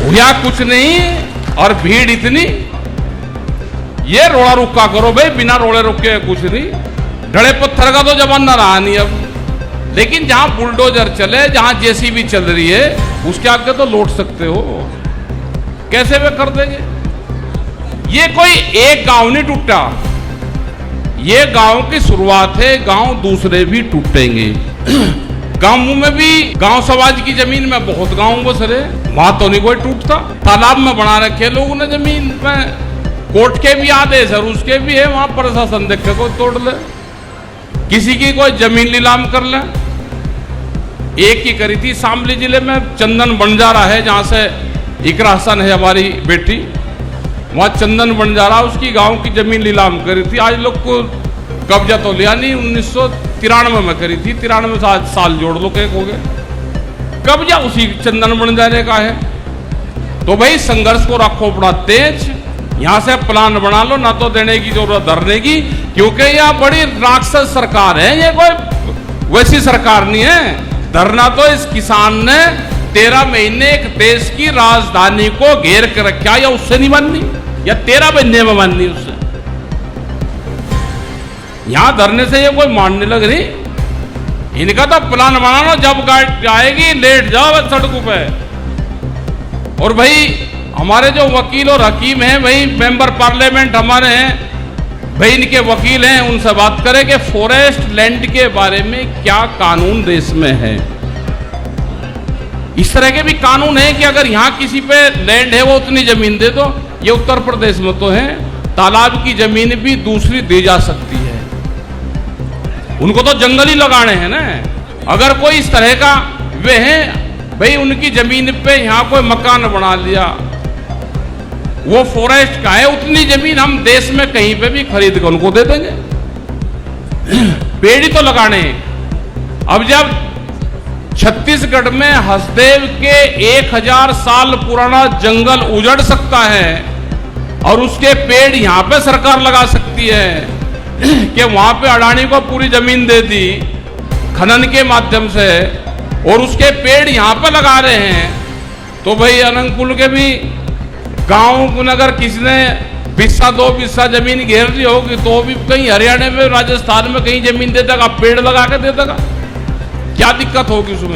हुआ कुछ नहीं और भीड़ इतनी, ये रोड़ा रुका करो भाई, बिना रोड़े रुके कुछ नहीं। डड़े पत्थर का तो जमाना रहा नहीं अब, लेकिन जहां बुलडोजर चले, जहां जेसीबी चल रही है, उसके आगे तो लौट सकते हो। कैसे वे कर देंगे? ये कोई एक गांव नहीं टूटा, ये गांव की शुरुआत है, गांव दूसरे भी टूटेंगे। गांव में भी, गांव समाज की जमीन में बहुत गांव बसरे, वहां तो नहीं कोई टूटता। तालाब में बना रखे लोगों ने जमीन में, कोर्ट के भी आदेश है, उसके भी है, वहां प्रशासन देख के कोई तोड़ ले, किसी की कोई जमीन नीलाम कर ले। एक ही करी थी शामली जिले में, चंदन बंजारा है, जहां से इकरा हसन है हमारी बेटी, वहां चंदन बंजारा, उसकी गांव की जमीन नीलाम करी थी। आज लोग को कब्जा तो लिया नहीं, 1993 में करी थी, 93 साल जोड़ लो के हो गए, कब्जा उसी चंदन बंजारे का है। तो भाई संघर्ष को रखो बड़ा तेज, यहां से प्लान बना लो, ना तो देने की जरूरत धरने की, क्योंकि यह बड़ी राक्षस सरकार है, ये कोई वैसी सरकार नहीं है। धरना तो इस किसान ने 13 महीने एक देश की राजधानी को घेर कर रखा, या उससे नहीं माननी, या 13 महीने में माननी उससे। यहां धरने से ये कोई मानने लग रही, इनका तो प्लान बना लो, जब गाड़ी आएगी लेट जाओ सड़कों पे। और भाई हमारे जो वकील और हकीम हैं, भाई मेंबर पार्लियामेंट हमारे हैं, भाई इनके वकील हैं, उनसे बात करें कि फॉरेस्ट लैंड के बारे में क्या कानून देश में है। इस तरह के भी कानून है कि अगर यहां किसी पे लैंड है वो उतनी जमीन दे दो। ये उत्तर प्रदेश में तो है, तालाब की जमीन भी दूसरी दी जा सकती है, उनको तो जंगल ही लगाने हैं ना। अगर कोई इस तरह का वे हैं, भाई उनकी जमीन पे यहां कोई मकान बना लिया, वो फॉरेस्ट का है, उतनी जमीन हम देश में कहीं पे भी खरीद कर उनको दे देंगे। पेड़ ही तो लगाने हैं। अब जब छत्तीसगढ़ में हसदेव के 1000 साल पुराना जंगल उजड़ सकता है और उसके पेड़ यहां पे सरकार लगा सकती है कि वहां पे अडानी को पूरी जमीन दे दी खनन के माध्यम से, और उसके पेड़ यहां पे लगा रहे हैं, तो भाई अनंगपुर के भी गांव नगर किसी ने 2 बिस्सा जमीन घेर ली होगी, तो भी कहीं हरियाणा में, राजस्थान में कहीं जमीन दे देगा, पेड़ लगा के दे देगा, क्या दिक्कत होगी उसमें?